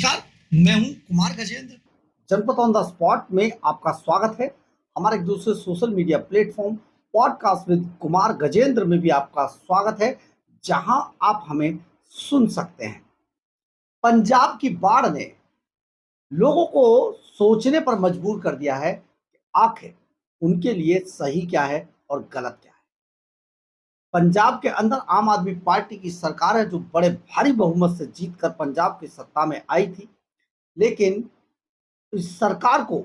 नमस्कार, मैं हूं कुमार गजेंद्र। जनपद ऑन द स्पॉट में आपका स्वागत है। हमारे एक दूसरे social media platform podcast with Kumar Gajendra में भी आपका स्वागत है, जहां आप हमें सुन सकते हैं। पंजाब की बाढ़ ने लोगों को सोचने पर मजबूर कर दिया है कि आखिर उनके लिए सही क्या है और गलत क्या है। पंजाब के अंदर आम आदमी पार्टी की सरकार है, जो बड़े भारी बहुमत से जीतकर पंजाब की सत्ता में आई थी। लेकिन इस सरकार को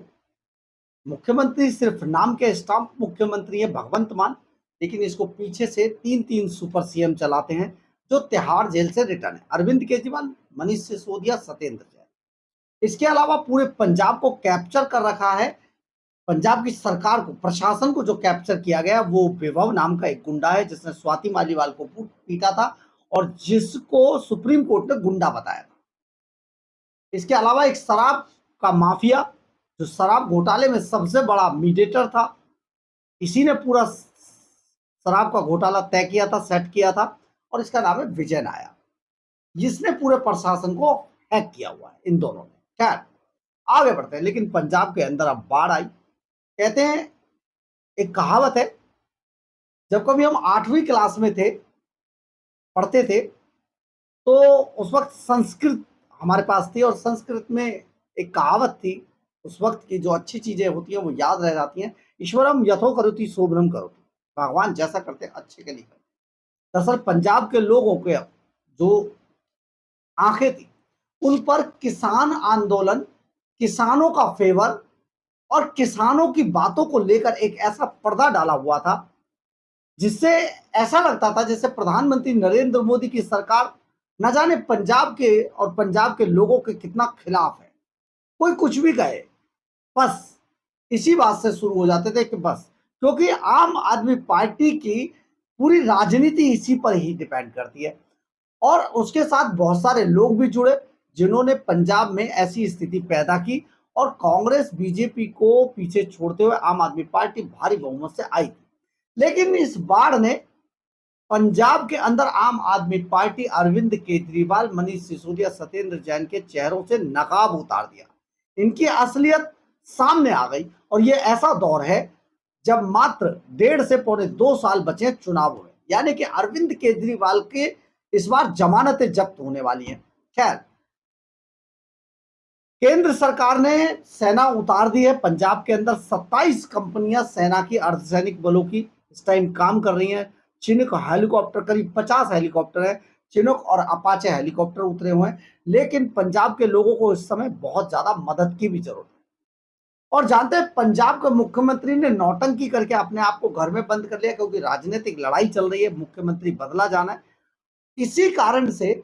मुख्यमंत्री सिर्फ नाम के स्टाम्प मुख्यमंत्री है भगवंत मान, लेकिन इसको पीछे से तीन तीन सुपर सीएम चलाते हैं, जो तिहाड़ जेल से रिटर्न है। अरविंद केजरीवाल, मनीष सिसोदिया, सत्येंद्र जैन। इसके अलावा पूरे पंजाब को कैप्चर कर रखा है। पंजाब की सरकार को, प्रशासन को जो कैप्चर किया गया, वो विभव नाम का एक गुंडा है, जिसने स्वाति मालीवाल को पीटा था और जिसको सुप्रीम कोर्ट ने गुंडा बताया था। इसके अलावा एक शराब का माफिया, जो शराब घोटाले में सबसे बड़ा मीडिएटर था, इसी ने पूरा शराब का घोटाला तय किया था, सेट किया था, और इसका नाम है विजय नायर, जिसने पूरे प्रशासन को हैक किया हुआ है इन दोनों ने। खैर, आगे बढ़ते हैं। लेकिन पंजाब के अंदर अब बाढ़ आई। कहते हैं, एक कहावत है, जब कभी हम 8वीं क्लास में थे, पढ़ते थे, तो उस वक्त संस्कृत हमारे पास थी, और संस्कृत में एक कहावत थी। उस वक्त की जो अच्छी चीजें होती हैं वो याद रह जाती हैं। ईश्वरम यथो करोति शोभनम करोति, भगवान जैसा करते हैं अच्छे के लिए करते। दरअसल पंजाब के लोगों के जो आंखें थी, उन पर किसान आंदोलन, किसानों का फेवर और किसानों की बातों को लेकर एक ऐसा पर्दा डाला हुआ था, जिससे ऐसा लगता था जैसे प्रधानमंत्री नरेंद्र मोदी की सरकार न जाने पंजाब के और पंजाब के लोगों के कितना खिलाफ है। कोई कुछ भी कहे, बस इसी बात से शुरू हो जाते थे कि बस, क्योंकि आम आदमी पार्टी की पूरी राजनीति इसी पर ही डिपेंड करती है। और उसके साथ बहुत सारे लोग भी जुड़े, जिन्होंने पंजाब में ऐसी स्थिति पैदा की, और कांग्रेस बीजेपी को पीछे छोड़ते हुए आम आदमी पार्टी भारी बहुमत से आई थी। लेकिन इस बाढ़ ने पंजाब के अंदर आम आदमी पार्टी, अरविंद केजरीवाल, मनीष सिसोदिया, सत्येंद्र जैन के चेहरों से नकाब उतार दिया। इनकी असलियत सामने आ गई, और ये ऐसा दौर है जब मात्र 1.5 से पौने 2 साल बचे चुनाव हुए, यानी कि अरविंद केजरीवाल के इस बार जमानतें जब्त होने वाली हैं। खैर, केंद्र सरकार ने सेना उतार दी है। पंजाब के अंदर 27 कंपनियां सेना की, अर्धसैनिक बलों की इस टाइम काम कर रही हैं। चिनूक हेलीकॉप्टर, करीब 50 हेलीकॉप्टर है, चिनूक और अपाचे हेलीकॉप्टर उतरे हुए हैं। लेकिन पंजाब के लोगों को इस समय बहुत ज्यादा मदद की भी जरूरत है। और जानते हैं, पंजाब के मुख्यमंत्री ने नौटंकी करके अपने आप को घर में बंद कर लिया, क्योंकि राजनीतिक लड़ाई चल रही है, मुख्यमंत्री बदला जाना है। इसी कारण से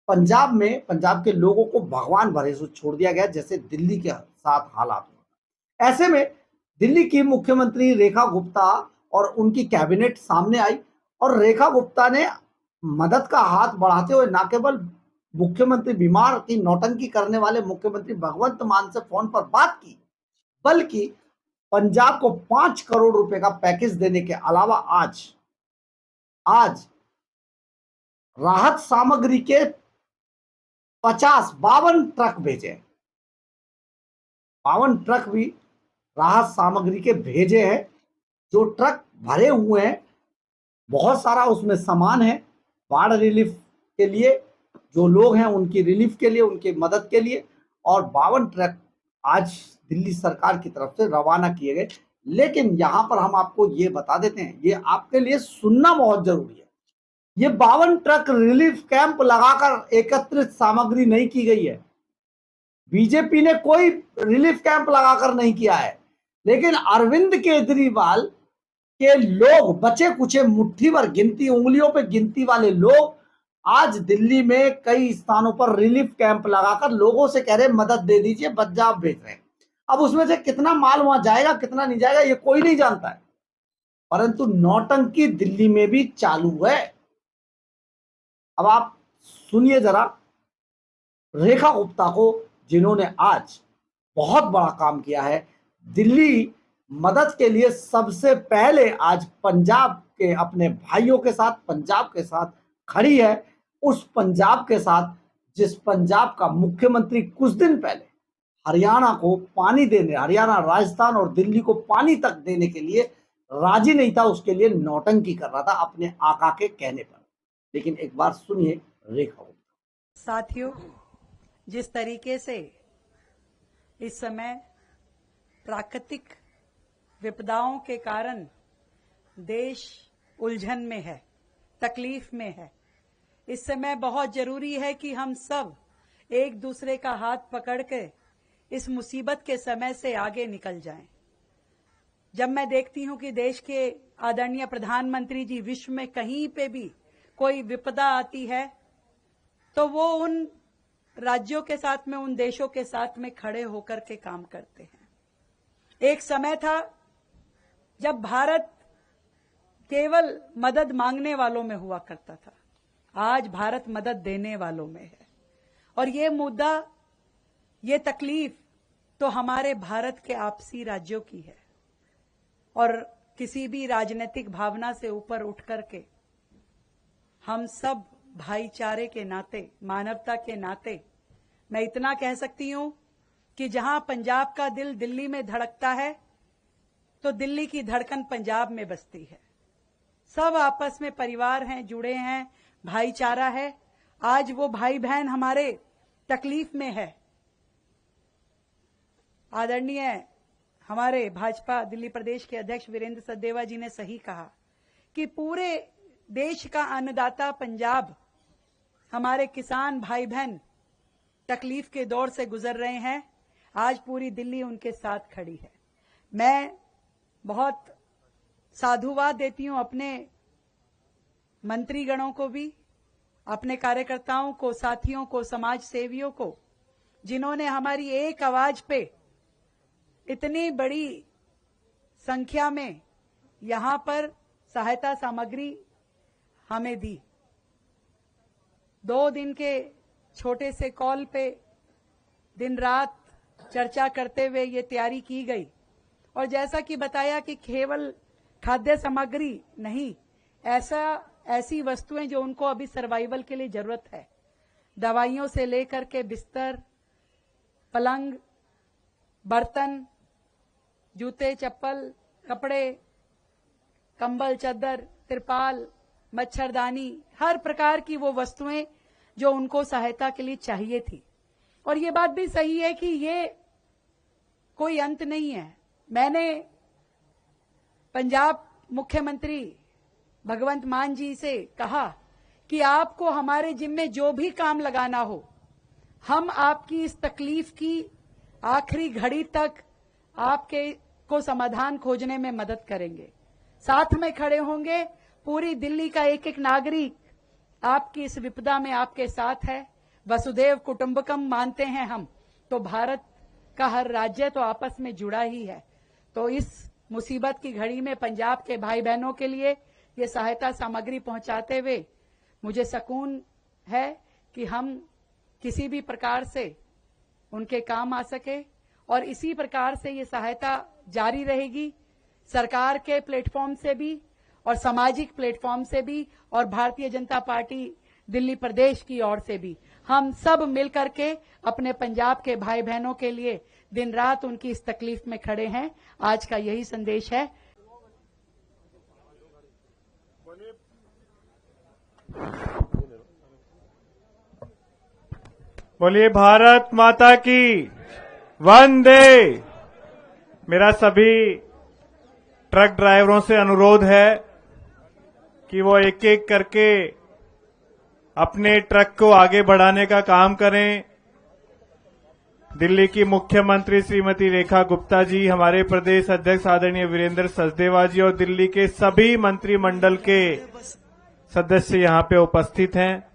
पंजाब में पंजाब के लोगों को भगवान भरोसे छोड़ दिया गया, जैसे दिल्ली के साथ हालात हुआ। ऐसे में दिल्ली की मुख्यमंत्री रेखा गुप्ता और उनकी कैबिनेट सामने आई, और रेखा गुप्ता ने मदद का हाथ बढ़ाते हुए न केवल मुख्यमंत्री बीमार की नौटंकी करने वाले मुख्यमंत्री भगवंत मान से फोन पर बात की, बल्कि पंजाब को 5 करोड़ रुपए का पैकेज देने के अलावा आज राहत सामग्री के 52 ट्रक भेजे। 52 ट्रक भी राहत सामग्री के भेजे हैं। जो ट्रक भरे हुए हैं, बहुत सारा उसमें सामान है बाढ़ रिलीफ के लिए, जो लोग हैं उनकी रिलीफ के लिए, उनकी मदद के लिए। और 52 ट्रक आज दिल्ली सरकार की तरफ से रवाना किए गए। लेकिन यहां पर हम आपको ये बता देते हैं, ये आपके लिए सुनना बहुत जरूरी है, ये 52 ट्रक रिलीफ कैंप लगाकर एकत्रित सामग्री नहीं की गई है। बीजेपी ने कोई रिलीफ कैंप लगाकर नहीं किया है। लेकिन अरविंद केजरीवाल के लोग, बचे कुचे मुट्ठी भर गिनती, उंगलियों पे गिनती वाले लोग, आज दिल्ली में कई स्थानों पर रिलीफ कैंप लगाकर लोगों से कह रहे मदद दे दीजिए, बदजाव भेज रहे हैं। अब उसमें से कितना माल वहां जाएगा, कितना नहीं जाएगा, ये कोई नहीं जानता है। परंतु नौटंकी दिल्ली में भी चालू है। अब आप सुनिए जरा रेखा गुप्ता को, जिन्होंने आज बहुत बड़ा काम किया है। दिल्ली मदद के लिए सबसे पहले आज पंजाब के अपने भाइयों के साथ, पंजाब के साथ खड़ी है। उस पंजाब के साथ जिस पंजाब का मुख्यमंत्री कुछ दिन पहले हरियाणा को पानी देने, हरियाणा, राजस्थान और दिल्ली को पानी तक देने के लिए राजी नहीं था, उसके लिए नौटंकी कर रहा था अपने आका के कहने पर। लेकिन एक बार सुनिए रेखा गुप्ता। साथियों, जिस तरीके से इस समय प्राकृतिक विपदाओं के कारण देश उलझन में है, तकलीफ में है, इस समय बहुत जरूरी है कि हम सब एक दूसरे का हाथ पकड़ के इस मुसीबत के समय से आगे निकल जाएं। जब मैं देखती हूं कि देश के आदरणीय प्रधानमंत्री जी विश्व में कहीं पे भी कोई विपदा आती है तो वो उन राज्यों के साथ में, उन देशों के साथ में खड़े होकर के काम करते हैं। एक समय था जब भारत केवल मदद मांगने वालों में हुआ करता था, आज भारत मदद देने वालों में है। और ये मुद्दा, ये तकलीफ तो हमारे भारत के आपसी राज्यों की है और किसी भी राजनीतिक भावना से ऊपर उठ करके हम सब भाईचारे के नाते, मानवता के नाते, मैं इतना कह सकती हूं कि जहां पंजाब का दिल दिल्ली में धड़कता है तो दिल्ली की धड़कन पंजाब में बसती है। सब आपस में परिवार हैं, जुड़े हैं, भाईचारा है। आज वो भाई बहन हमारे तकलीफ में है। आदरणीय हमारे भाजपा दिल्ली प्रदेश के अध्यक्ष वीरेंद्र सचदेवा जी ने सही कहा कि पूरे देश का अन्नदाता पंजाब, हमारे किसान भाई बहन तकलीफ के दौर से गुजर रहे हैं। आज पूरी दिल्ली उनके साथ खड़ी है। मैं बहुत साधुवाद देती हूं अपने मंत्रीगणों को भी, अपने कार्यकर्ताओं को, साथियों को, समाज सेवियों को, जिन्होंने हमारी एक आवाज पे इतनी बड़ी संख्या में यहां पर सहायता सामग्री हमें दी। 2 दिन के छोटे से कॉल पे दिन रात चर्चा करते हुए ये तैयारी की गई। और जैसा कि बताया कि केवल खाद्य सामग्री नहीं, ऐसी वस्तुएं जो उनको अभी सर्वाइवल के लिए जरूरत है, दवाइयों से लेकर के बिस्तर, पलंग, बर्तन, जूते, चप्पल, कपड़े, कंबल, चादर, तिरपाल, मच्छरदानी, हर प्रकार की वो वस्तुएं जो उनको सहायता के लिए चाहिए थी। और ये बात भी सही है कि ये कोई अंत नहीं है। मैंने पंजाब मुख्यमंत्री भगवंत मान जी से कहा कि आपको हमारे जिम्मे जो भी काम लगाना हो, हम आपकी इस तकलीफ की आखिरी घड़ी तक आपके को समाधान खोजने में मदद करेंगे, साथ में खड़े होंगे। पूरी दिल्ली का एक एक नागरिक आपकी इस विपदा में आपके साथ है। वसुदेव कुटुंबकम मानते हैं हम, तो भारत का हर राज्य तो आपस में जुड़ा ही है। तो इस मुसीबत की घड़ी में पंजाब के भाई बहनों के लिए ये सहायता सामग्री पहुंचाते हुए मुझे सुकून है कि हम किसी भी प्रकार से उनके काम आ सके और इसी प्रकार से ये सहायता जारी रहेगी। सरकार के प्लेटफॉर्म से भी और सामाजिक प्लेटफॉर्म से भी और भारतीय जनता पार्टी दिल्ली प्रदेश की ओर से भी हम सब मिलकर के अपने पंजाब के भाई बहनों के लिए दिन रात उनकी इस तकलीफ में खड़े हैं। आज का यही संदेश है। बोलिए भारत माता की वंदे। मेरा सभी ट्रक ड्राइवरों से अनुरोध है कि वो एक एक करके अपने ट्रक को आगे बढ़ाने का काम करें। दिल्ली की मुख्यमंत्री श्रीमती रेखा गुप्ता जी, हमारे प्रदेश अध्यक्ष आदरणीय वीरेंद्र सचदेवा जी और दिल्ली के सभी मंत्रिमंडल के सदस्य यहां पे उपस्थित हैं।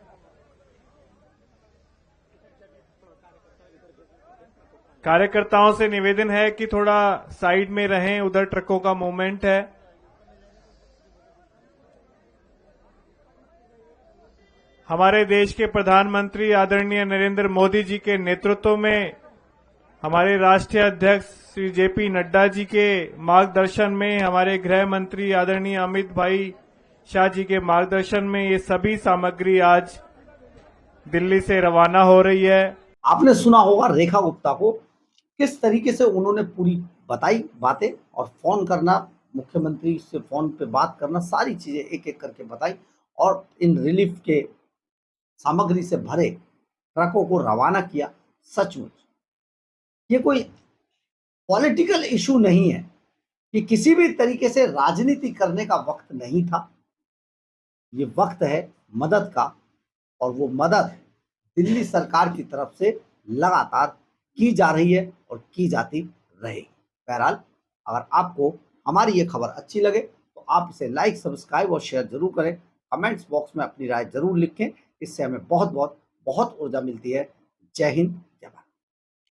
कार्यकर्ताओं से निवेदन है कि थोड़ा साइड में रहें, उधर ट्रकों का मूवमेंट है। हमारे देश के प्रधानमंत्री आदरणीय नरेंद्र मोदी जी के नेतृत्व में हमारे राष्ट्रीय अध्यक्ष श्री जेपी नड्डा जी के मार्गदर्शन में, हमारे गृह मंत्री आदरणीय अमित भाई शाह जी के मार्गदर्शन में ये सभी सामग्री आज दिल्ली से रवाना हो रही है। आपने सुना होगा रेखा गुप्ता को, किस तरीके से उन्होंने पूरी बताई बातें, और फोन करना, मुख्यमंत्री से फोन पे बात करना, सारी चीजें एक एक करके बताई, और इन रिलीफ के सामग्री से भरे ट्रकों को रवाना किया। सचमुच ये कोई पॉलिटिकल इशू नहीं है, कि किसी भी तरीके से राजनीति करने का वक्त नहीं था। ये वक्त है मदद का, और वो मदद दिल्ली सरकार की तरफ से लगातार की जा रही है और की जाती रहेगी। बहरहाल, अगर आपको हमारी ये खबर अच्छी लगे तो आप इसे लाइक, सब्सक्राइब और शेयर जरूर करें। कमेंट्स बॉक्स में अपनी राय जरूर लिखें, इससे हमें बहुत बहुत बहुत ऊर्जा मिलती है। जय हिंद,